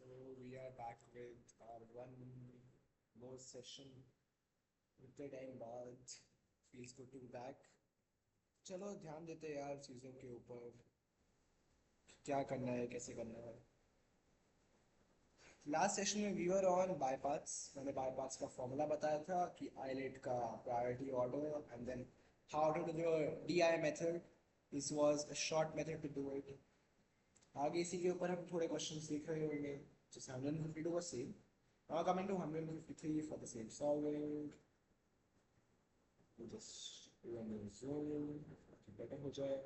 So we are back with our one more session. इतने time बाद feels good to be back. चलो ध्यान देते हैं यार चीज़ों के ऊपर, क्या करना है कैसे करना है. लास्ट सेशन में वी वर ऑन बाईपाथ्स. मैंने बाईपाथ्स का फॉर्मूला बताया था कि आईलेट का priority order and then how to do the DI method. This was a short method to do it. आगे इसी के ऊपर हम थोड़े क्वेश्चंस देख रहे होंगे. जैसे 152 was same. Now coming to 153 for the same solving. We just run the zoom better हो जाए.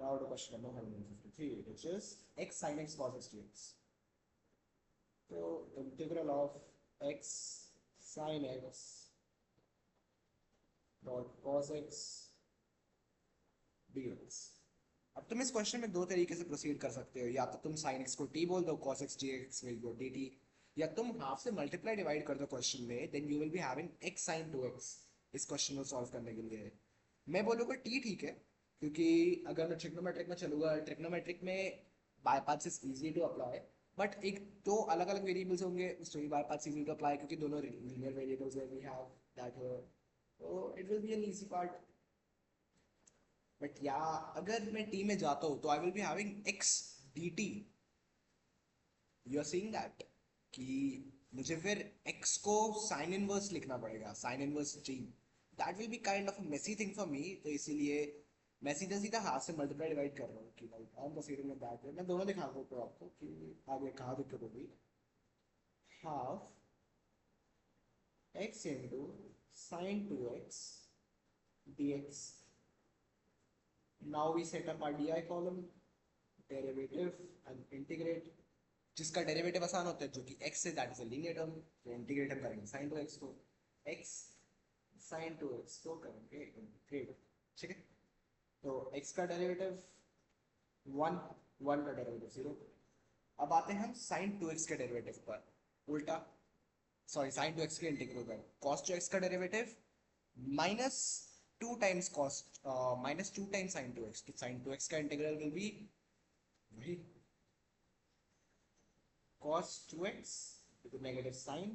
Now to question number 153, which is x sin x cos x dx. So integral of x sin x dot cos x dx. अब तुम इस question में दो तरीके से proceed कर सकते हो. या तो तुम sin x को t बोल दो, cos x dx will go dt. या तुम हाफ से मल्टीप्लाई डिवाइड कर दो क्वेश्चन में, then you will be having x sin 2x. इस क्वेश्चन को सॉल्व करने के लिए मैं बोलूँगा t ठीक है, क्योंकि अगर मैं ट्रिग्नोमेट्रिक में चलूंगा, ट्रिग्नोमेट्रिक में by parts is easy to apply. But एक दो अलग अलग वेरिएबल्स होंगे, so by parts easy to apply क्योंकि दोनों लीनियर वेरिएबल्स है. We have that here, so it will be an easy part. But या अगर मैं टी में जाता हूँ तो I will be having x d t. You are seeing that कि मुझे फिर एक्स को साइन इनवर्स लिखना पड़ेगा, sine inverse T. That will be kind of a messy thing for me. तो इसीलिए मैं सीधा सीधा हाथ से मल्टीप्लाई डिवाइड कर रहा हूँ कि भाई I am proceeding with that way. मैं दोनों दिखा रहा हूँ आपको कि आगे कहाँ दिक्कत होगी. Half x into sine 2x dx. Now we set up our DI column, derivative and integrate. जिसका डेरिवेटिव आसान होता है जो कि x से, that is a linear term. तो इंटीग्रेट हम करेंगे sin 2x को, x sin 2x को करेंगे इंटीग्रेट. ठीक है. तो x का डेरिवेटिव 1, 1 का डेरिवेटिव 0. अब आते हैं हम sin 2x के डेरिवेटिव पर. उल्टा, सॉरी sin 2x के इंटीग्रल पर cos 2x का derivative minus 2 times cos, minus 2 times sin 2x. तो sin 2x का इंटीग्रल विल बी वही cos 2x with a negative sign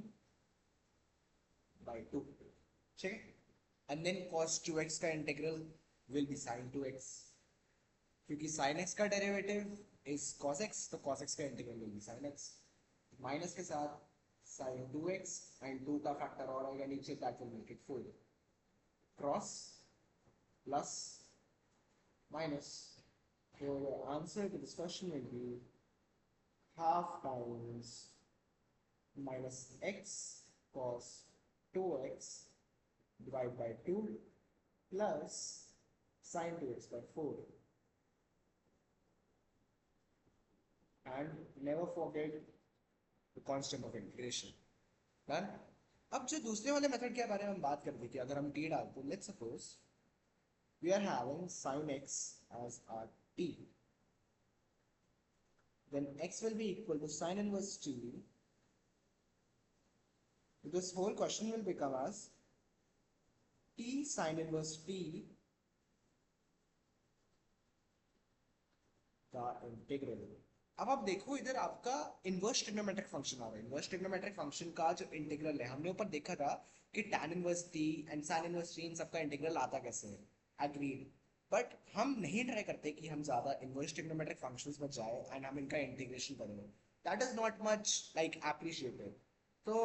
by 2. ठीक है. and then cos 2x का integral will be sin 2x, क्योंकि sin x का derivative is cos x, तो cos x का integral will be sin x. Minus के साथ sin 2x and 2 का फैक्टर और आएगा नीचे, that will make it 4. Cross plus minus. So the answer to this question will be half times minus x cos 2x divided by 2 plus sin 2x by 4. And never forget the constant of integration. Done? अब जो दूसरे वाले method के बारे में हम बात कर रहे थे कि अगर हम t डालते हैं, let's suppose we are having sin x as our t, then x will be equal to sin inverse t. This whole question will become as t sin inverse t का इंटीग्रल. अब आप देखो इधर आपका inverse trigonometric function आ रहा है. Inverse trigonometric function का जो इंटीग्रल है, हमने ऊपर देखा था कि tan inverse t and sin inverse t इन सबका इंटीग्रल आता कैसे है. एग्रीड. बट हम नहीं ट्राई करते कि हम ज्यादा इनवर्स ट्रिग्नोमेट्रिक फंक्शंस में जाए एंड हम इनका इंटीग्रेशन करें. That is not much like appreciated. तो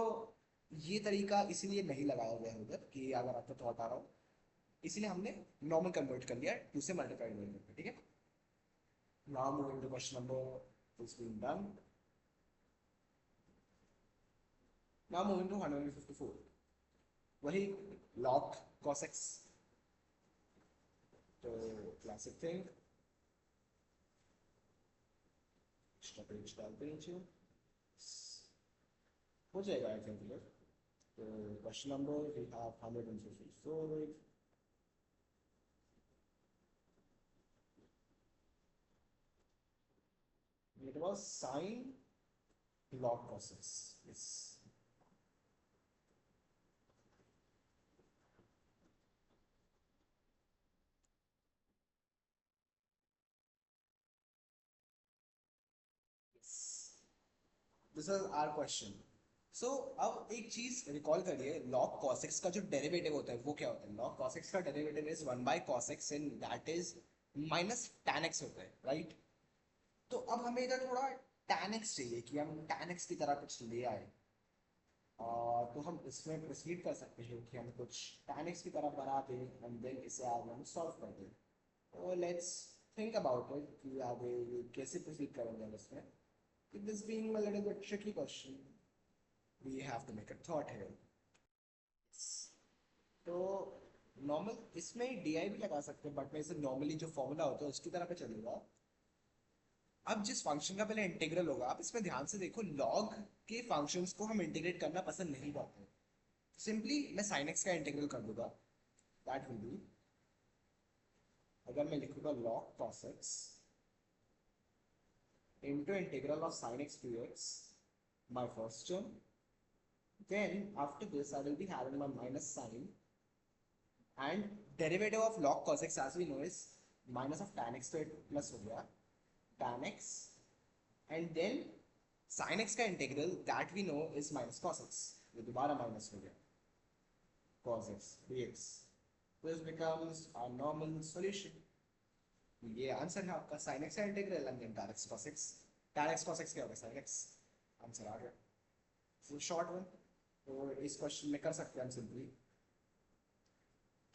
ये तरीका इसीलिए नहीं लगाया गया है उधर कि अगर आपको थॉट आ रहा हो, इसीलिए हमने नॉर्मल कन्वर्ट कर लिया 2 से मल्टीप्लाई करके. ठीक है. Now moving to question number is being done. Now moving to 154. वही log cos x. तो classic thing. स्टॉपेज डालते नीचे हो जाएगा आई थिंक क्लियर. तो question number we have 154. It was sin log cos x. Yes. This is our question. So अब एक चीज रिकॉल करिए, log cos x का जो डेरिवेटिव होता है वो क्या होता है? log cos x का derivative is 1 by cos x and that is minus tan x होता है, राइट? तो अब हमें इधर थोड़ा tan x चाहिए कि हम tan x की तरह कुछ ले आए. तो हम इसमें प्रोसीड कर सकते हैं कि हम कुछ tan x की तरह बना दें एंड देन इसे आगे हम सॉल्व कर दें. तो लेट्स थिंक अबाउट इट कि आगे ये कैसे प्रोसीड करेंगे हम इसमें. This being a little bit tricky question, we have to make a thought here. तो नॉर्मल इसमें डी आई भी लगा सकते हैं, बट मैं इसे नॉर्मली जो फॉर्मूला होता है उसकी तरह पे चलेगा. अब जिस फंक्शन का पहले इंटीग्रल होगा, आप इसमें ध्यान से देखो, लॉग के फंक्शंस को हम इंटीग्रेट करना पसंद नहीं करते. सिंपली मैं साइन एक्स का इंटीग्रल कर दूंगा. दैट विल बी, अगर मैं लिखूंगा log cos x into integral of sin x dx, my first term. Then after this I will be having my minus sign, and derivative of log cos x as we know is minus of tan x, तो plus हो गया tan x, and then sin x का integral that we know is minus cos x, ये दोबारा minus हो गया cos x dx. This becomes our normal solution. ये answer है आपका sin x का integral and then tan x cos x. tan x cos x क्या होगा? sin x. आंसर आ गया. So short one. तो इस क्वेश्चन में कर सकते हैं हम सिंपली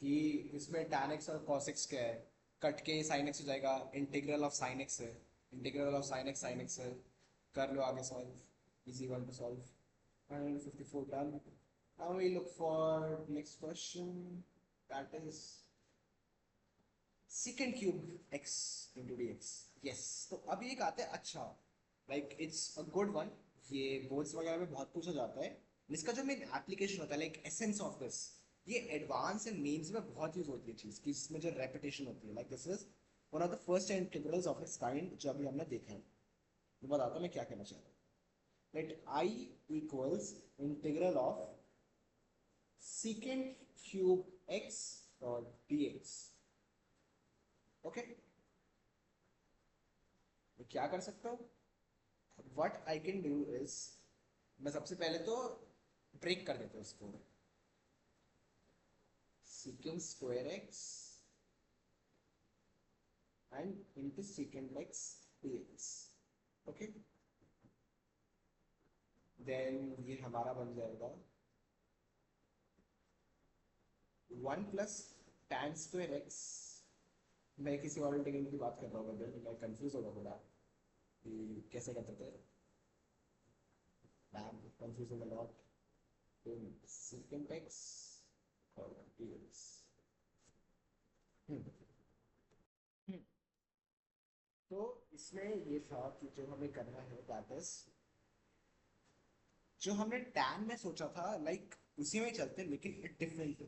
कि इसमें tan x और cos x क्या है, कट के sin x हो जाएगा, इंटीग्रल ऑफ sin x है, इंटीग्रल ऑफ sin x है, कर लो आगे solve. Easy one two solve. 154 done. Now we look for next question, that is secant cube x into dx. yes. तो अब ये कहते हैं अच्छा, like it's a good one. ये बोर्ड्स वगैरह में बहुत पूछा जाता है. इसका जो मेन एप्लीकेशन होता है, लाइक एसेंस ऑफ दिस, ये एडवांस एंड मेंस में बहुत यूज होती है चीज कि इसमें जो रेपिटेशन होती है. Like this is one of the first integrals of its kind जो अभी हमने देखा है. मैं बताता हूँ मैं क्या कहना चाह रहा हूँ. Let I equals integral of secant cube x और dx. ओके, मैं क्या कर सकता हूँ? What I can do is, मैं सबसे पहले तो ब्रेक कर देता हूँ इसको. secant square x and into secant x dx. Okay, then ये हमारा बन जाएगा 1 प्लस tan square x. मैं किसी और इंटीग्रल की बात कर रहा हूँ, मैं कंफ्यूज होगा थोड़ा कि कैसे करते थे. I'm confusing a lot. In secant x or dx. हम्म. तो इसमें ये था कि जो हमें करना है दैट इज, जो हमने tan में सोचा था लाइक उसी में चलते, लेकिन it different.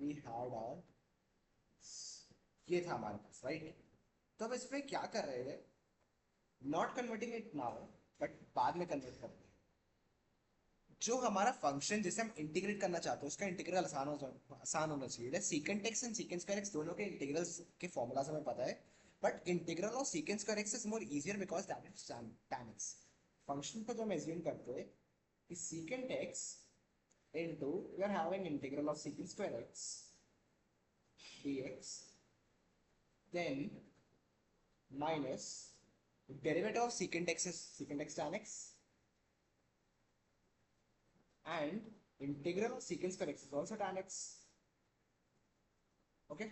we had our, ये था हमारे पास, राइट? तो अब इसमें क्या कर रहे हैं? Not converting it now, but बाद में कन्वर्ट करते हैं. जो हमारा फंक्शन जिसे हम इंटीग्रेट करना चाहते हैं उसका इंटीग्रल आसान होना चाहिए. Secant x and secant square x दोनों के इंटीग्रल्स के फॉर्मूलाज हमें पता है, but integral of secant square x is more easier because that is tan x. Function को जो हम एज्यूम करते हैं कि secant x into we are having integral of secant square x dx, then minus derivative of secant x is secant x tan x, and integral of secant square x is also tan x. Okay,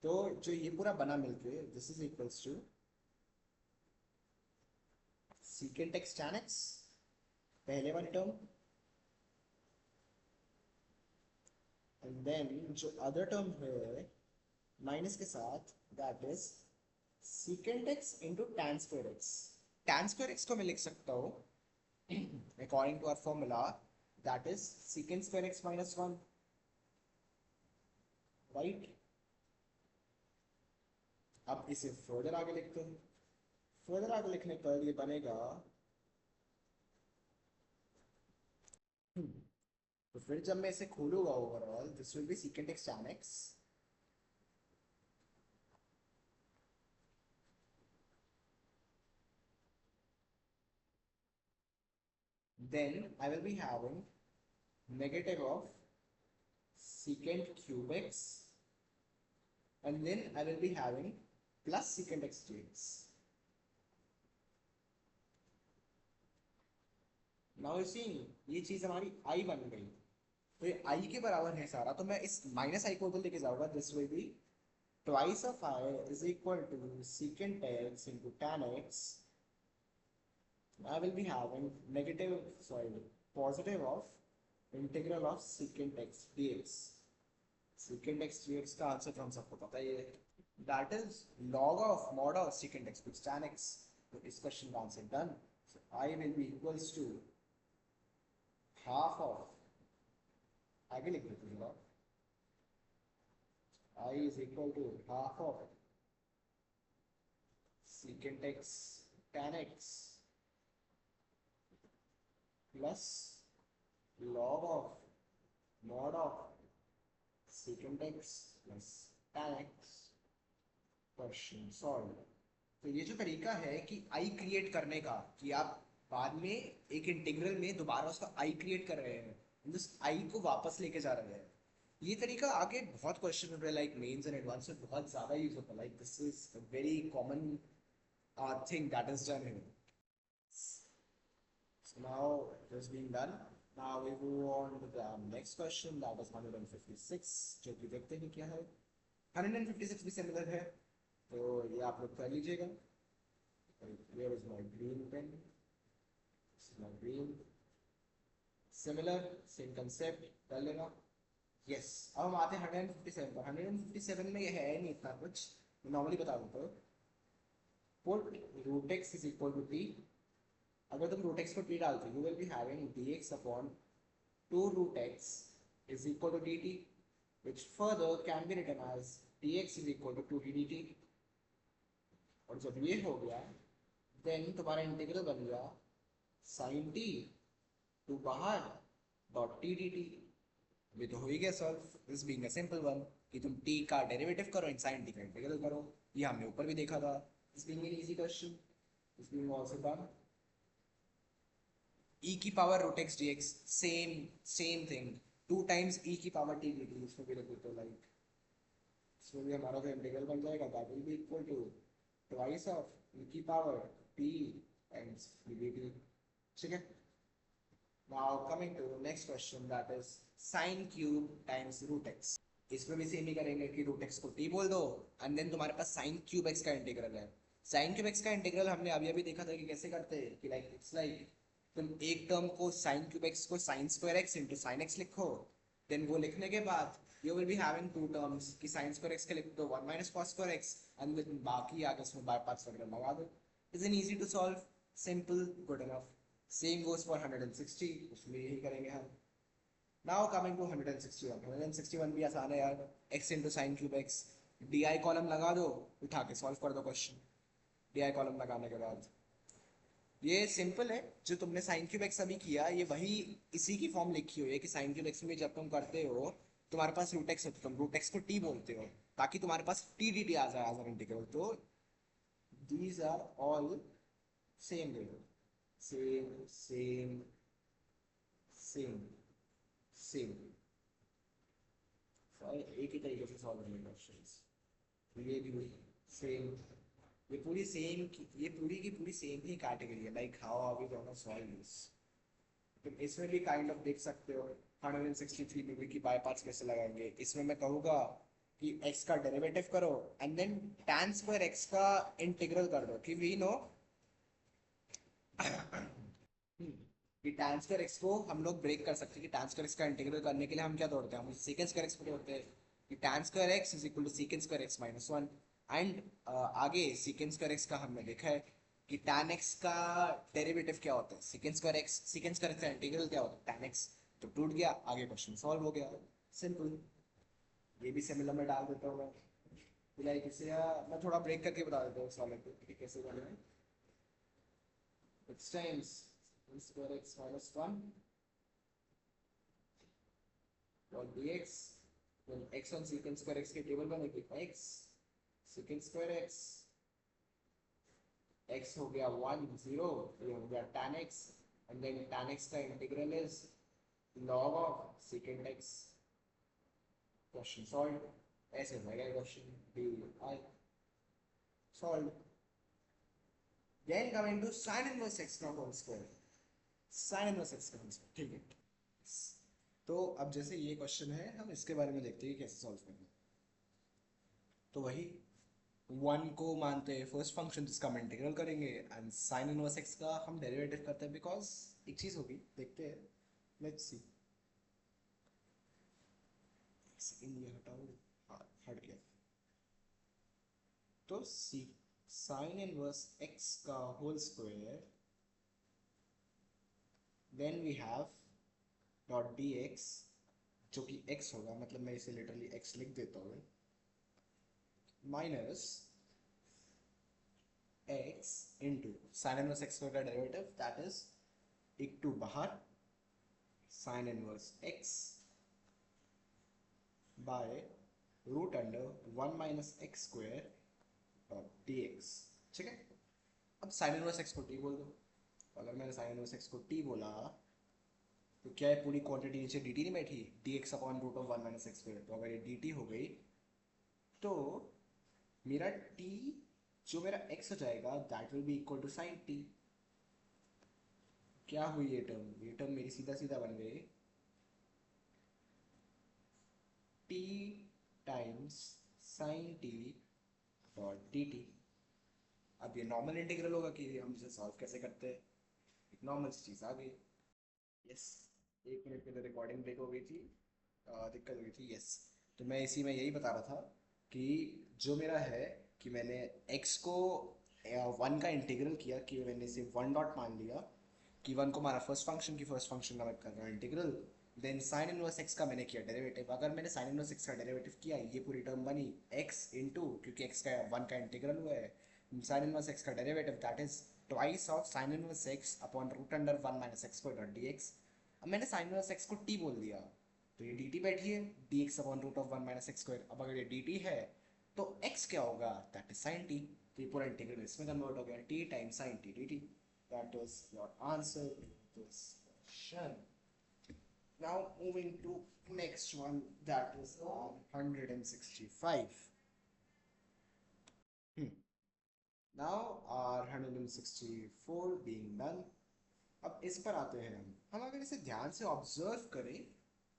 तो जो ये पूरा बना मिलके this is equals to secant x tan x, पहले वाली term, and then जो other term है माइनस के साथ that is secant x into tan square x. tan square x को मैं लिख सकता हूँ according to our formula, that is secant square x minus 1, right? अब इसे फर्दर आगे लिखते हैं. फर्दर आगे लिखने पर ये बनेगा, तो फिर जब मैं इसे खोलूंगा overall this will be secant x tan x, then I will be having negative of secant cube x, and then I will be having plus secant x dx. Now you see ये चीज हमारी आई बन गई, तो ये आई के बराबर है सारा, तो मैं इस माइनस आई को उधर लेके जाऊंगा. This will be twice of I is equal to secant x into tan x. I will be having negative, sorry, positive of integral of secant x dx. Secant x dx का answer हम सबको पता ही है, that is log of mod of secant x plus tan x. तो इस question का answer done. So I will be equals to half of, आगे लिख देते हैं आप, I is equal to half of secant x tan x plus log of mod of secant x plus tan x. Question solve. तो ये जो तरीका है कि आई क्रिएट करने का, कि आप बाद में एक इंटीग्रल में दोबारा उसका आई क्रिएट कर रहे हैं, उस आई को वापस लेके जा रहे हैं, ये तरीका आगे बहुत क्वेश्चन में लाइक मेंस एंड एडवांस में बहुत ज्यादा यूज होता है. Like this is a very common thing that is done here. So now it has been done. Now we move on to the next question, that is 156, जो कि देखते हैं क्या है. 156 भी सिमिलर है, तो ये आप लोग कर लीजिएगा. Where is my green pen? This is my green. Similar, same concept, कर लेना. Yes. अब हम आते हैं 157 पर. 157 में ये है नहीं इतना कुछ, मैं नॉर्मली बता देता हूँ. Put root x is equal to t. अगर तुम root x को t डालते हो, you will be having dx upon 2 root x is equal to dt, which further can be written as dx is equal to 2t dt. और जब ये हो गया, then तुम्हारा इंटीग्रल बन गया sin t to बाहर dot t dt. ये तो हो ही गया solve. This being a simple one, कि तुम t का डेरिवेटिव करो एंड sin t का इंटीग्रल करो. ये हमने ऊपर भी देखा था. This being an easy question. This being also done. e की power root x dx, same thing, 2 times e की पावर t dt. इसको भी रखो तो लाइक इसमें भी हमारा जो इंटीग्रल बन जाएगा that will be equal to twice of e की power t times t dt. ठीक है. Now coming to next question, that is sin cube times root x. इसमें भी सेम ही करेंगे कि root x को t बोल दो एंड देन तुम्हारे पास sin cube x का इंटीग्रल है. sin cube x का इंटीग्रल हमने अभी अभी देखा था कि कैसे करते हैं, कि लाइक इट्स लाइक तुम एक टर्म को sin cube x को sin square x into sin x लिखो, देन वो लिखने के बाद you will be having two terms कि sin square x के लिख दो 1 minus cos square x and then बाकी आगे उसमें बाय पार्ट्स वगैरह लगा दो. Is an easy to solve, simple, good enough. Same goes for 160, उसमें यही करेंगे हम. Now coming to 161. 161 भी आसान है यार. x into sin cube x, di column लगा दो, उठा के सॉल्व कर दो क्वेश्चन. di कॉलम लगाने के बाद ये सिंपल है. जो तुमने sin cube x अभी किया, ये वही इसी की फॉर्म लिखी हुई है कि sin cube x में जब तुम करते हो तुम्हारे पास root x होता है, तुम root x को t बोलते हो ताकि तुम्हारे पास t dt आ जाए एज एन इंटीग्रल. तो these are all same way, same. एक ही तरीके से सॉल्व करने क्वेश्चंस. ये भी सेम, ये पूरी सेम, ये पूरी की पूरी सेम ही कैटेगरी है. Like how are we gonna solve this. तुम इसमें भी काइंड ऑफ देख सकते हो 163 में भी कि बाय पार्ट्स कैसे लगाएंगे. इसमें मैं कहूँगा कि x का डेरिवेटिव करो and then tan square x का इंटीग्रल कर दो, कि वी नो कि tan स्क्वायर x को हम लोग ब्रेक कर सकते हैं. कि tan स्क्वायर x का इंटीग्रल करने के लिए हम क्या तोड़ते हैं, हम सेकंड स्क्वायर x को तोड़ते हैं. कि tan square x is equal to secant square x minus 1. And आगे सेकंड स्क्वायर x का हमने देखा है कि tan x का डेरिवेटिव क्या होता है, सेकंड स्क्वायर x का इंटीग्रल क्या होता है tan x. तो टूट गया, आगे क्वेश्चन सॉल्व हो गया. सिंपल. ये भी सिमिलर में डाल देता हूँ मैं. लाइक इसे मैं थोड़ा ब्रेक करके बता देता हूँ सॉल्व करके कैसे करना है. x times square x minus 1 dot dx, then x on secant square x के टेबल बनेगी x secant square x हो गया 1 0, ये हो गया tan x and then tan x का integral is log of secant x. Question solve. ऐसे होगा question D I solve. Then coming to sin inverse x का whole square. sin inverse x का होल स्क्वायर. ठीक है. तो अब जैसे ये क्वेश्चन है, हम इसके बारे में देखते हैं कैसे सॉल्व करना है. तो वही वन को मानते हैं फर्स्ट फंक्शन जिसका हम इंटीग्रल करेंगे, एंड साइन इनवर्स एक्स का हम डेरिवेटिव करते हैं, बिकॉज एक चीज होगी, देखते हैं. Let's see. सेकंड ये हटाओ. हाँ, हट गया. तो सी साइन इनवर्स एक्स का whole square, then we have dot d x, जो कि x होगा, मतलब मैं इसे लिटरली x लिख देता हूँ, minus x into sine inverse x का डेरिवेटिव, दैट इज एक टू बाहर sine inverse x by root under 1 minus x square dot d x. ठीक है. अब साइन इनवर्स एक्स को t बोल दो. अगर मैंने साइन इनवर्स एक्स को t बोला, तो क्या है, पूरी क्वांटिटी नीचे dt नहीं बैठी, dx upon root of 1 minus x square. तो अगर ये dt हो गई, तो मेरा t जो मेरा x हो जाएगा, that will be equal to sine t. क्या हुई ये टर्म मेरी सीधा सीधा बन गई t times sign t dot dt. अब ये नॉर्मल इंटीग्रल होगा कि हम इसे सॉल्व कैसे करते हैं. एक नॉर्मल चीज़ आ गई. यस. एक मिनट के लिए रिकॉर्डिंग ब्रेक हो गई थी, दिक्कत हो गई थी. यस. तो मैं इसी में यही बता रहा था कि जो मेरा है कि मैंने x को वन का इंटीग्रल किया, कि मैंने इसे वन डॉट मान लिया, कि वन को माना फर्स्ट फंक्शन की, फर्स्ट फंक्शन का मैं कर रहा हूँ integral. Then sine inverse x का मैंने किया डेरिवेटिव. अगर मैंने साइन इनवर्स एक्स का डेरिवेटिव किया, ये पूरी टर्म बनी x इंटू, क्योंकि x का वन का इंटीग्रल हुआ है, साइन इनवर्स एक्स का derivative, that is twice of sine inverse x upon root under 1 minus x square dot dx. अब मैंने साइन इनवर्स एक्स को t बोल दिया, तो ये dt बैठी है, dx upon root of 1 minus x square. अब अगर ये dt है, तो x क्या होगा, दैट इज sin t. तो ये पूरा इंटीग्रल इसमें कन्वर्ट हो गया, t times sin t dt. That is your answer to this question. Now moving to next one, that is 165. Now our 164 being done. अब इस पर आते हैं हम अगर इसे ध्यान से ऑब्जर्व करें,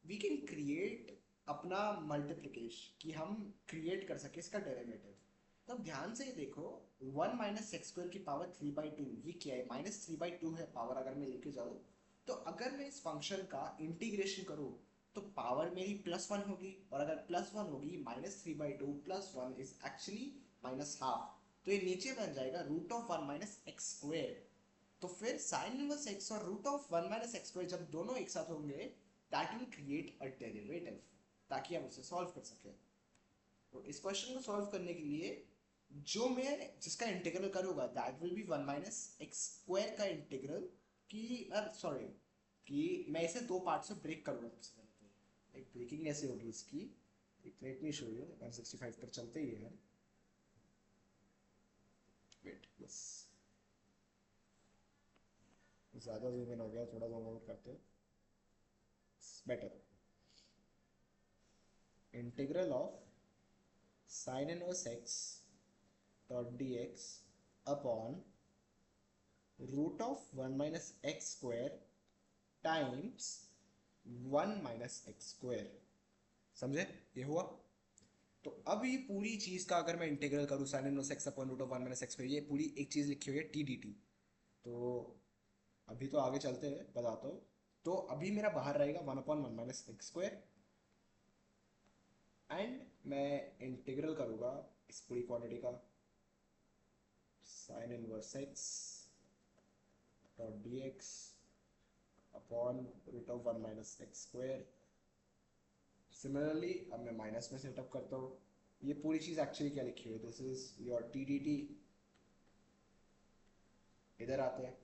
वी कैन क्रिएट अपना मल्टीप्लिकेशन, कि हम क्रिएट कर सके इसका डेरिवेटिव. तो ध्यान से देखो, 1 माइनस एक्स स्क्वायर की पावर 3/2, ये क्या है, -3/2 है पावर. अगर मैं लेके जाऊँ, तो अगर मैं इस फंक्शन का इंटीग्रेशन करूँ, तो पावर मेरी +1 होगी, और अगर +1 होगी, -3/2 +1 इज एक्चुअली -1/2. तो ये नीचे बन जाएगा root of 1 minus x square. तो फिर साइन इनवर्स एक्स और root of 1 minus x square जब दोनों एक साथ होंगे, that will create a derivative, ताकि हम उसे सॉल्व कर सकें. तो इस क्वेश्चन को सॉल्व करने के लिए जो मैं जिसका इंटीग्रल करूंगा, that will B 1 minus x square का इंटीग्रल, कि सॉरी, कि मैं इसे दो पार्ट से ब्रेक करूंगा. सबसे पहले तो एक ब्रेकिंग ऐसे होगी इसकी. एक लेट मी शो यू. 165 पर चलते ही है. वेट, बस ज़्यादा जूम इन हो गया, थोड़ा जूम आउट करते हैं. Better. Integral of sine inverse x dot d x upon root of 1 minus x square times 1 minus x square. समझे ये हुआ. तो अब ये पूरी चीज़ का अगर मैं इंटीग्रल करूँ, sine inverse x upon root of 1 minus x square, ये पूरी एक चीज़ लिखी हुई है टी डी टी. तो अभी तो आगे चलते हैं, बताता हूँ. तो अभी मेरा बाहर रहेगा 1/1 माइनस एक्स स्क्वायर, एंड मैं इंटीग्रल करूँगा इस पूरी क्वांटिटी का, sine inverse x dot d x upon root of 1 minus x square. Similarly अब मैं माइनस में सेटअप करता हूँ. ये पूरी चीज़ एक्चुअली क्या लिखी हुई है, this is your t d T. इधर आते हैं.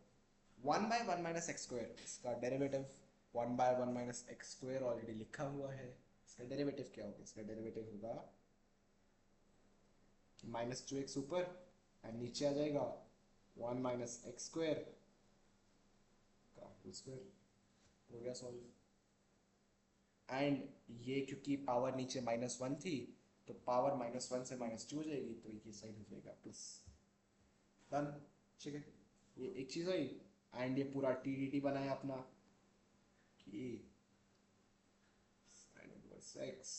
1/1 माइनस एक्स स्क्वायर, इसका derivative 1/1 minus x square already लिखा हुआ है. इसका डेरिवेटिव क्या होगा, इसका डेरिवेटिव होगा -2x ऊपर, एंड नीचे आ जाएगा 1 माइनस एक्स स्क्वायर का होल स्क्वायर हो गया सॉल्व। एंड ये क्योंकि पावर नीचे -1 थी तो पावर -1 से -2 हो जाएगी, तो ये साइड हो जाएगा प्लस। डन। ठीक है, ये एक चीज़ हुई। एंड ये पूरा टी डी टी बनाया अपना कि sin इनवर्स x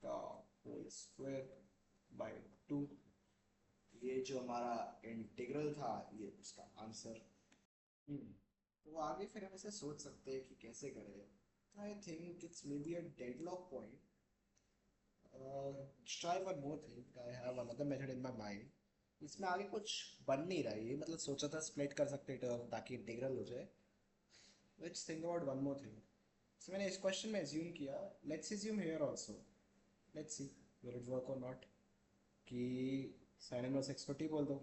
का होल स्क्वायर बाय 2। ये जो हमारा इंटीग्रल था ये उसका आंसर। तो आगे फिर हम इसे सोच सकते हैं कि कैसे करें। I think it's may be a deadlock point. try one more thing. I have another method in my mind. इसमें आगे कुछ बन नहीं रहा है ये, मतलब सोचा था स्प्लिट कर सकते टर्म ताकि इंटीग्रल हो जाए। Let's think about one more thing. So मैंने इस क्वेश्चन में एज्यूम किया, let's assume here also, let's see will it work or not, कि sin इनवर्स x को t बोल दो।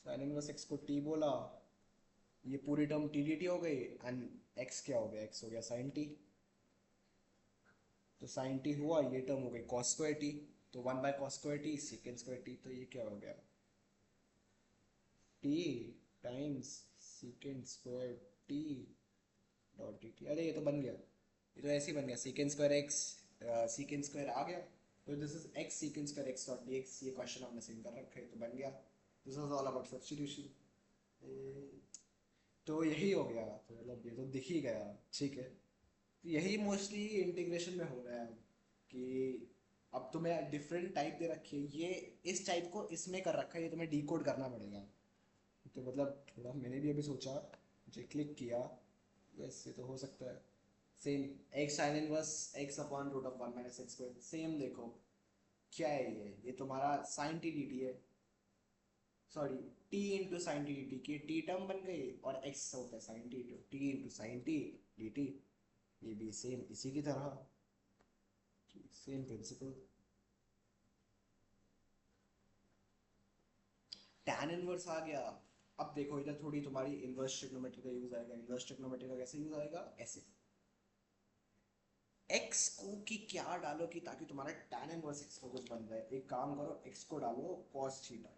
sin इनवर्स x को t बोला, ये पूरी टर्म टी डी टी हो गई, एंड x क्या हो गया, x हो गया sin t। तो sin t हुआ, ये टर्म हो गई cos स्क्वायर t, तो 1/cos square t secant square t, तो ये क्या हो गया t times secant square t dot dt। अरे ये तो बन गया, ये तो ऐसे ही बन गया secant square x, secant square आ गया, तो this is x secant square x dot dx। ये क्वेश्चन हमने सेम कर रखा है तो बन गया। This was all about substitution. तो यही हो गया, तो मतलब ये तो दिख ही गया। ठीक है, तो यही मोस्टली इंटीग्रेशन में हो रहा है कि अब तुम्हें डिफरेंट टाइप दे रखी है, ये इस टाइप को इसमें कर रखा है, ये तुम्हें डिकोड करना पड़ेगा। तो मतलब थोड़ा मैंने भी अभी सोचा, मुझे क्लिक किया, यस ये तो हो सकता है। Same x sin inverse x upon root of 1 minus x square, same देखो क्या है ये तुम्हारा sin t dt है, sorry t into sine t d t की t टर्म बन गई, और x होता है sin t, तो t into sine t d T. ये भी सेम इसी की तरह, सेम प्रिंसिपल। tan इनवर्स आ गया। अब देखो इधर थोड़ी तुम्हारी इनवर्स ट्रिग्नोमेट्री का यूज आएगा। इनवर्स ट्रिग्नोमेट्री का कैसे यूज आएगा, ऐसे x को की क्या डालो कि ताकि तुम्हारा tan इनवर्स x को कुछ बन जाए। एक काम करो, x को डालो cos थीटा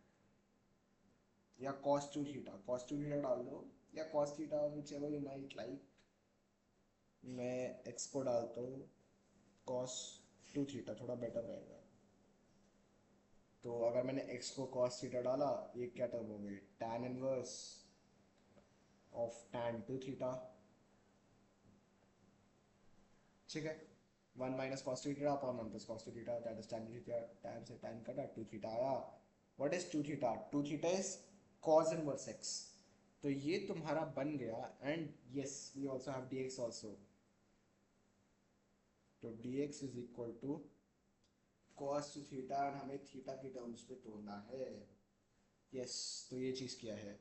या cos 2 थीटा, cos 2 थीटा डाल दो या cos theta, whichever you might like। मैं x को डालता हूँ cos 2 थीटा, थोड़ा बेटर रहेगा। तो अगर मैंने x को cos थीटा डाला, ये क्या टर्म हो गई, tan inverse of tan 2 theta. ठीक है, 1 minus cos 2 theta upon 1 plus cos 2 theta, that is tan theta. tan से tan कटा, 2 थीटा आया। What is 2 theta, 2 theta is cos inverse x। तो ये तुम्हारा बन गया, and yes we also have dx also. तो dx is equal to cos 2 theta, and हमें थीटा की टर्म्स पे तोड़ना है। यस, तो ये चीज क्या है,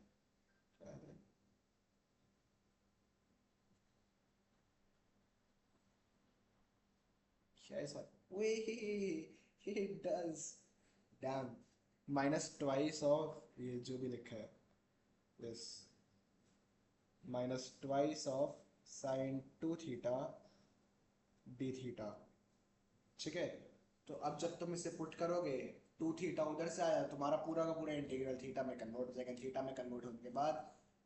क्या है sir, way it does, dam, minus twice of ये जो भी लिखा है, yes, minus twice of sign 2 theta d theta. ठीक है, तो अब जब तुम इसे पुट करोगे, 2 थीटा उधर से आया, तुम्हारा पूरा का पूरा इंटीग्रल थीटा में कन्वर्ट हो जाएगा। थीटा में कन्वर्ट होने के बाद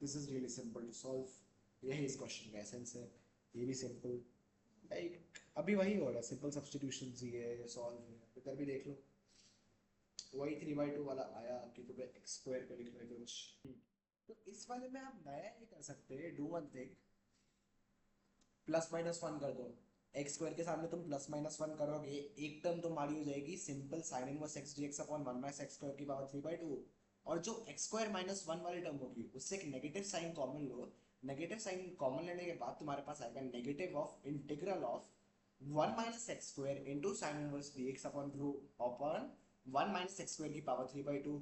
this is really simple to solve. यही इस क्वेश्चन का एसेंस है। ये भी सिंपल, लाइक अभी वही हो रहा है, सिंपल सब्स्टिट्यूशन ही है, सॉल्व है। इधर भी देख लो, वही 3/2 वाला आया कि तुम्हें एक्स स्क्वायर पे लिखना है कुछ। तो इस वाले में आप नया ये कर सकते हैं, डू वन थिंग, +-1 कर दो। एक्स स्क्वायर के सामने तुम +-1 करोगे, एक टर्म तुम्हारी हो जाएगी simple sign inverse x d x upon 1 minus x square की पावर 3/2। और जो एक्स स्क्वायर -1 वाली टर्म होगी उससे एक नेगेटिव साइन कॉमन लो। नेगेटिव साइन कॉमन लेने के बाद तुम्हारे पास आएगा negative of integral of 1 minus x square into sine inverse d x upon root upon 1 minus x square की पावर 3/2।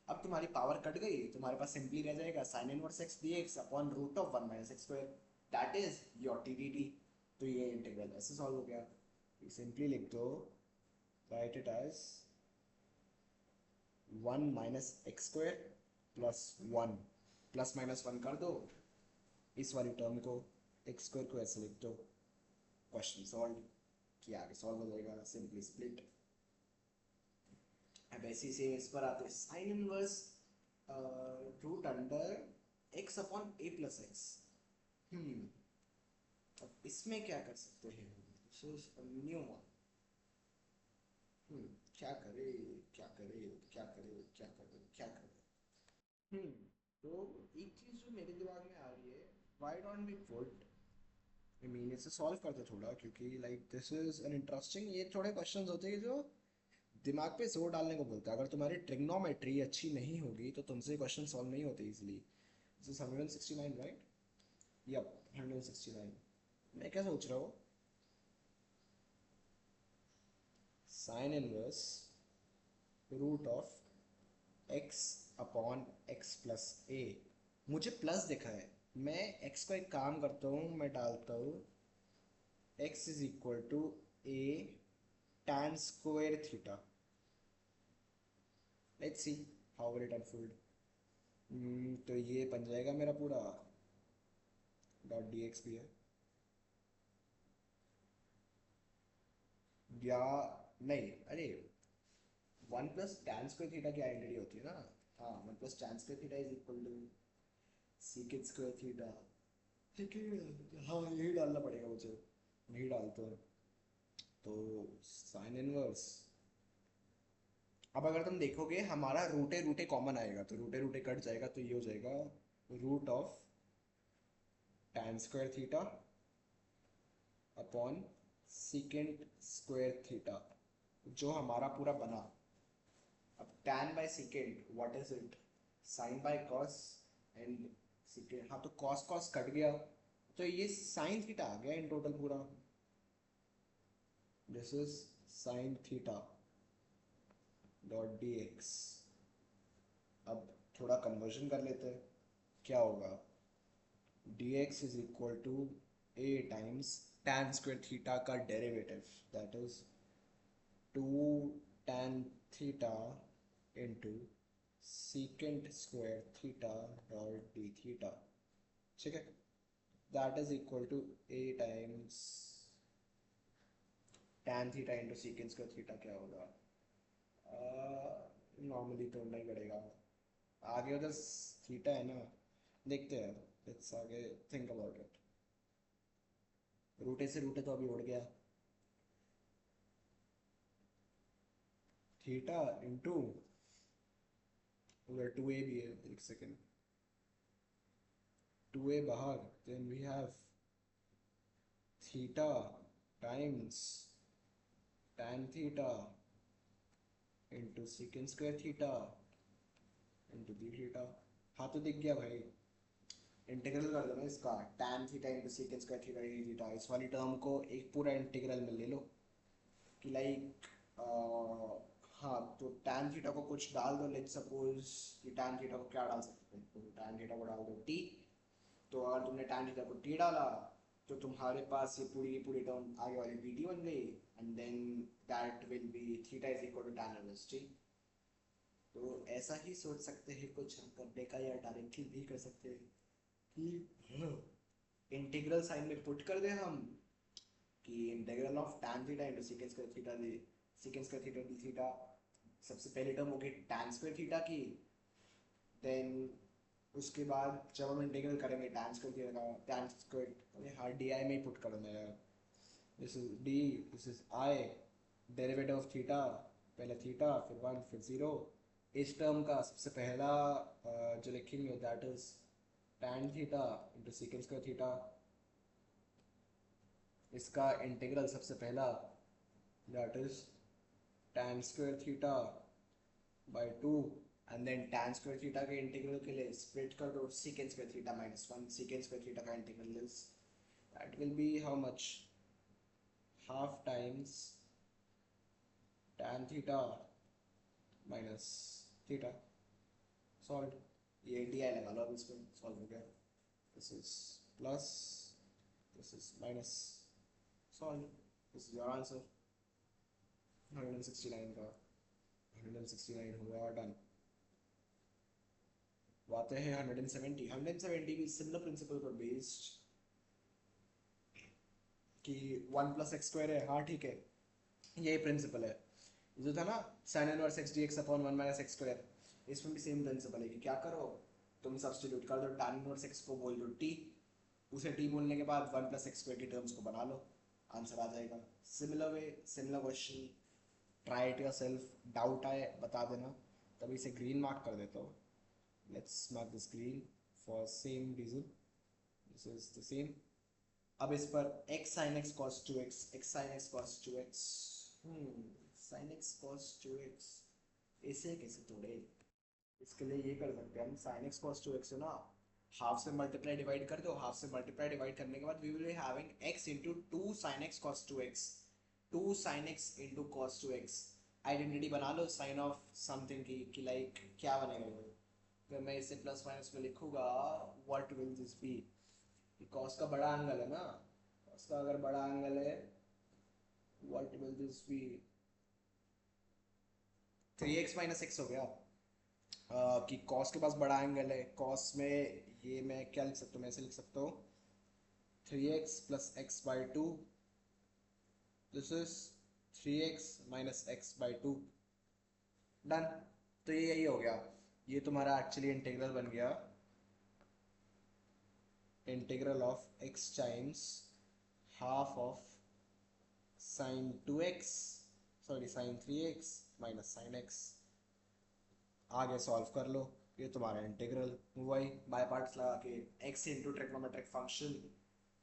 अब तुम्हारी पावर कट गई, तुम्हारे पास सिंपली रह जाएगा sine inverse x d x upon root of 1 minus x square, that is your t d t. तो ये integral ऐसे सॉल्व हो गया। सिंपली लिख दो, write it as 1 minus x square plus 1, +-1 कर दो इस वाली टर्म को, एक्स स्क्वायर को ऐसे लिख दो, क्वेश्चन सॉल्व किया, आगे सॉल्व हो जाएगा, सिंपली स्प्लिट। अब ऐसे ही सेम इस पर आते हैं, sine inverse root under x upon a plus x. अब इसमें क्या कर सकते हैं? This is new one. क्या करे, क्या करे, क्या करे, क्या करे, क्या करे? तो एक चीज जो मेरे दिमाग में आ रही है, why don't we put, I mean इसे सॉल्व करते थोड़ा, क्योंकि like this is an interesting, ये थोड़े क्वेश्चंस होते हैं जो दिमाग पे जोर डालने को बोलता है। अगर तुम्हारी ट्रिग्नोमेट्री अच्छी नहीं होगी तो तुमसे क्वेश्चन सॉल्व नहीं होते easily. This is 169 right? Yup, 169। मैं क्या सोच रहा हूँ, sine inverse root of x upon x plus a. मुझे प्लस दिखा है, मैं एक्स को एक काम करता हूँ, मैं डालता हूँ x is equal to a tan square theta. Let's see how will it unfold. तो ये बन जाएगा मेरा पूरा डॉट डी एक्स भी है, या नहीं, अरे one plus tan square theta की आइडेंटिटी होती है ना। हाँ, one plus tan square theta is equal to secant square theta. ठीक है, हाँ यही डालना पड़ेगा मुझे, यही डालते हैं। तो साइन इनवर्स, अब अगर तुम देखोगे हमारा रूटे रूटे कॉमन आएगा, तो रूटे रूटे कट जाएगा, तो ये हो जाएगा root of tan square theta upon secant square theta, जो हमारा पूरा बना। अब tan by secant what is it? Sine by cos and secant, हाँ तो कॉस कॉस कट गया, तो ये साइन थीटा आ गया इन टोटल पूरा। This is sine theta dot d x. अब थोड़ा कन्वर्जन कर लेते हैं, क्या होगा? D x is equal to a times tan square theta का derivative, that is 2 tan theta into secant square theta dot d theta। ठीक है, that is equal to a times tan theta into secant square theta। क्या होगा? Normally तो नहीं पड़ेगा, आगे उधर थीटा है ना, देखते हैं, लेट्स आगे थिंक अबाउट इट। रूटे से रूटे तो अभी उड़ गया, थीटा इंटू उधर 2a भी है, एक सेकेंड, 2a बाहर, then we have theta times tan theta into secant square theta into d theta. हाँ तो दिख गया भाई, इंटीग्रल कर दो ना इसका, tan theta into secant square theta d theta, इस वाली टर्म को एक पूरा इंटीग्रल में ले लो, कि लाइक हाँ तो tan थीटा को कुछ डाल दो, लेट्स सपोज कि tan थीटा को क्या डाल सकते हैं, तो tan थीटा को डाल दो t। तो अगर तुमने tan थीटा को t डाला, तो तुम्हारे पास ये पूरी की पूरी टर्म आगे वाली dt बन गई, and then that will be theta is equal to tan inverse t। तो ऐसा ही सोच सकते हैं कुछ हम करने का, या डायरेक्टली भी कर सकते हैं कि इंटीग्रल साइन में पुट कर दे हम, कि integral of tan theta into secant square theta the, secant square theta d theta. सबसे पहली टर्म होगी tan स्क्वायर थीटा की, देन उसके बाद जब हम इंटीग्रल करेंगे tan स्क्वायर थीटा का, tan स्क्वायर, अरे हाँ डी आई में ही पुट करना है यार। This is D, this is I, derivative of theta, पहले थीटा फिर वन फिर जीरो। इस टर्म का सबसे पहला जो लिखेंगे that is tan theta into secant square theta. इसका इंटीग्रल सबसे पहला that is tan square theta by two, and then tan square theta के इंटीग्रल के लिए स्प्लिट कर दो secant square theta minus one. secant square theta का integral is, that will B how much, half times tan theta minus theta. Solve, ये D I लगा लो अब इसमें, सॉल्व हो गया। This is plus, this is minus, solve, this is your answer. 169 का 169 हुआ डन। आते हैं 170। 170 भी सिमिलर प्रिंसिपल पर बेस्ड, कि वन प्लस एक्स स्क्वायर है, हाँ ठीक है, यही प्रिंसिपल है जो था ना, sign inverse x d x upon one minus x square. इसमें भी सेम प्रिंसिपल है कि क्या करो, तुम सब्स्टिट्यूट कर दो tan इनवर्स x को बोल दो t, उसे t बोलने के बाद 1 + x² की टर्म्स को बना लो, आंसर आ जाएगा। Similar way, similar question, try it yourself, doubt आए बता देना। तभी इसे ग्रीन मार्क कर देता हूँ। Let's mark this green for same reason, this is the same. अब इस पर x sin x cos 2x, x sin x cos 2x, sin x cos 2x, इसे कैसे तोड़े? इसके लिए ये कर सकते हैं हम, sin x cos 2x है ना, हाफ से मल्टीप्लाई डिवाइड कर दो, हाफ से मल्टीप्लाई डिवाइड करने के बाद we will be having x into 2 sin x cos 2x, 2 sin x into cos 2x। Identity बना लो साइन ऑफ समथिंग की, कि लाइक क्या बनेगा वो। अगर मैं इसे प्लस माइनस में लिखूंगा, what will this be? Cos का बड़ा एंगल है ना, कॉस का अगर बड़ा एंगल है, what will this be? 3x minus x हो गया। कि कॉस के पास बड़ा एंगल है, कॉस में ये मैं क्या लिख सकता हूँ, मैं ऐसे लिख सकता हूँ 3x plus x by two, this is 3x minus x by two. Done. तो ये यही हो गया, ये तुम्हारा एक्चुअली इंटीग्रल बन गया, integral of x times half of sine 2x, sorry sine 3x minus sine x। आगे सॉल्व कर लो, ये तुम्हारा इंटीग्रल। वही बाय पार्ट्स लगा के x into trigonometric function,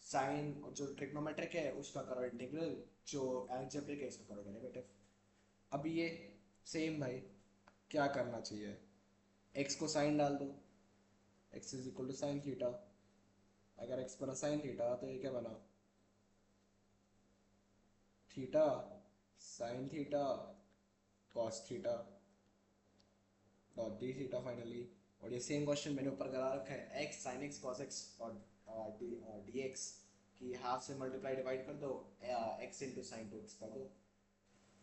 sine जो ट्रिग्नोमेट्रिक है उसका करो इंटीग्रल, जो अलजेब्रिक है उसका करो डेरिवेटिव। अब ये सेम भाई, क्या करना चाहिए, x को साइन डाल दो, x is equal to sine theta. अगर x बना साइन थीटा तो ये क्या बना, theta sine theta cos theta dot d theta finally. और ये सेम क्वेश्चन मैंने ऊपर करा रखा है, x sin x cos x और डी एक्स की हाफ से मल्टीप्लाई डिवाइड कर दो, x इंटू साइन 2x कर दो,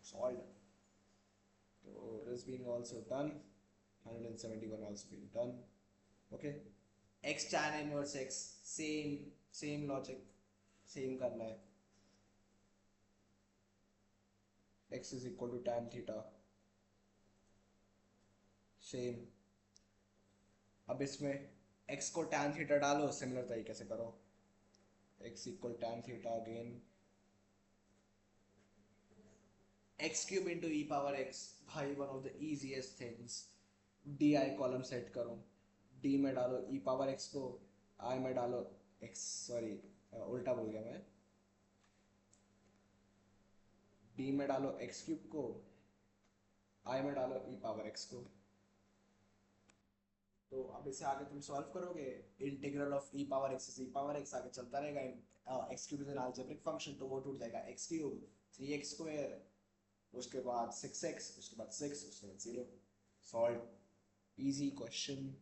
सॉल्व। तो it is being also done, 171 also being done, okay। x tan inverse x, same same logic, same करना है, x is equal to tan theta, same. अब इसमें x को tan थीटा डालो, similar तरीके से करो, x equal tan theta again, x cube into e power x, भाई one of the easiest things. D I column set करो, D में डालो ई पावर x को, आई में डालो x, सॉरी उल्टा बोल गया मैं, डी में डालो x क्यूब को, आई में डालो ई पावर x को। तो अब इसे आगे तुम सॉल्व करोगे, integral of E power x is E power x आगे चलता रहेगा, x cube is an algebraic function, तो वो टूट जाएगा, एक्स क्यूब 3x स्क्वायर, उसके बाद 6x, उसके बाद 6, उसके बाद 0, solve. Easy question.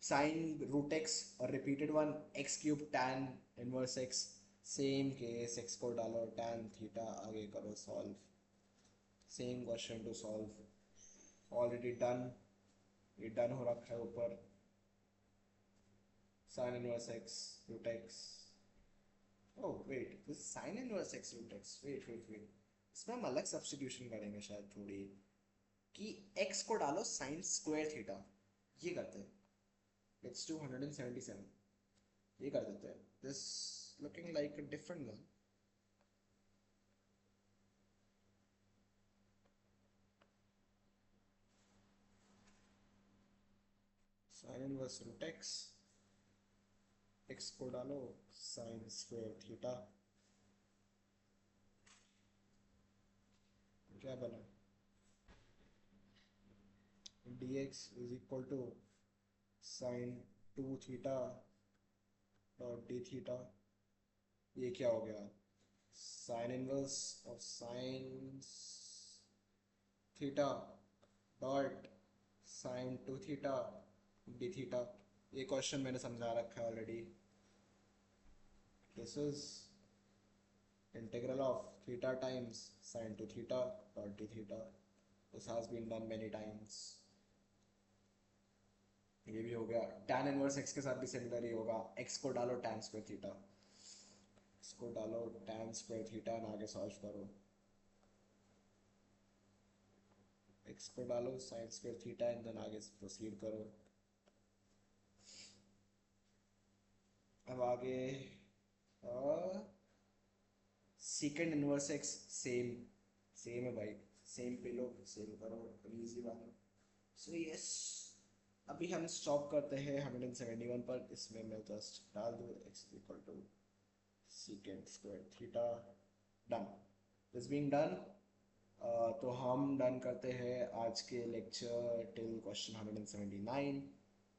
Sine root x और repeated one x cube tan inverse x, same case, x को डालो टैन थीटा, आगे करो solve, same question to solve, already done, ये डन हो रखा है ऊपर, sin inverse x root x, oh wait, this is sin inverse x root x, wait, इसमें हम अलग सब्स्टिट्यूशन करेंगे शायद थोड़ी, कि x को डालो sin स्क्वायर थीटा, ये करते हैं, let's do 177, ये कर देते हैं, this looking like a different one, sin inverse root x, x को डालो sin स्क्वायर थीटा, क्या बना, dx is equal to sin 2 theta dot d theta, ये क्या हो गया, sine inverse of sine theta dot sine 2 theta d theta. ये question मैंने समझा रखा है already, this is integral of theta times sine 2 theta dot d theta, this has been done many times. ये भी हो गया, tan इनवर्स x के साथ भी सिमिलर ही होगा, x को डालो tan स्क्वायर थीटा, इसको डालो tan स्क्वायर थीटा, आगे सॉल्व करो, x पे डालो sine square theta and then आगे प्रोसीड करो। अब आगे secant inverse x same same है भाई, सेम पे लो सेम करो, इजी वाला। सो यस, अभी हम स्टॉप करते हैं 171 पर। इसमें मैं जस्ट डाल दूँ x equal to secant square theta, done, this being done. तो हम डन करते हैं आज के lecture till question 179।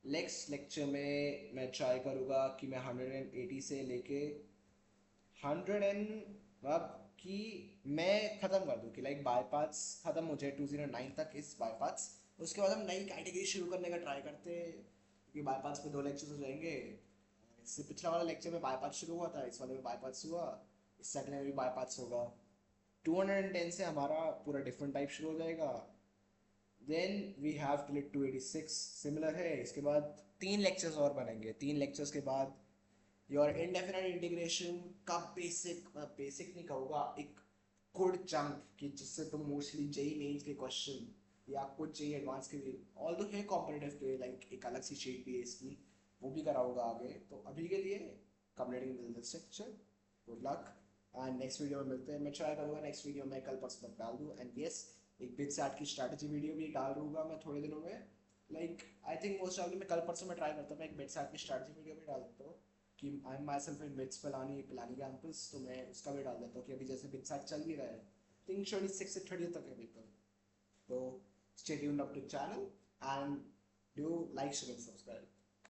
Next lecture में मैं ट्राई करूँगा कि मैं 180 से लेके 100 एंड मतलब कि मैं ख़त्म कर दूँ कि लाइक बाईपास ख़त्म हो जाए 209 तक इस बाईपास। उसके बाद हम नई कैटेगरी शुरू करने का ट्राई करते हैं, क्योंकि बाईपास में 2 लेक्चर्स हो जाएंगे। इससे पिछला वाला लेक्चर में बाईपास शुरू हुआ था, इस वाले में बाईपास हुआ, इस अगले में भी बाईपास होगा। 210 से हमारा पूरा डिफरेंट टाइप शुरू हो जाएगा। Then we have till 286 similar है। इसके बाद 3 लेक्चर्स और बनेंगे। 3 लेक्चर्स के बाद योर इंडेफिनाइट इंटीग्रेशन का बेसिक नहीं कहूँगा, एक गुड चंक कि जिससे तुम मोस्टली जेई मेंस के क्वेश्चन या कुछ जेई एडवांस के भी ऑल दो है कॉम्पिटिटिव के, लाइक एक अलग सी शीट भी है इसकी, वो भी कराऊंगा आगे। तो अभी के लिए completing this lecture, good luck and next video में मिलते हैं। मैं ट्राई करूँगा नेक्स्ट वीडियो में कल परसों तक डाल दूँ। एंड यस, एक बिट सैट की स्ट्रैटेजी वीडियो भी डाल दूँगा मैं थोड़े दिनों में। Like I think most of मैं कल परसों में ट्राई करता हूँ, मैं एक बिट सैट की स्ट्रैटेजी वीडियो भी डाल देता हूँ कि I am my self in bits Pilani campus, तो मैं उसका भी डाल देता हूँ कि अभी जैसे बिट सैट चल भी रहा है, थिंक 26 से 30 तक है पेपर। तो stay tuned up to channel and do like share and subscribe.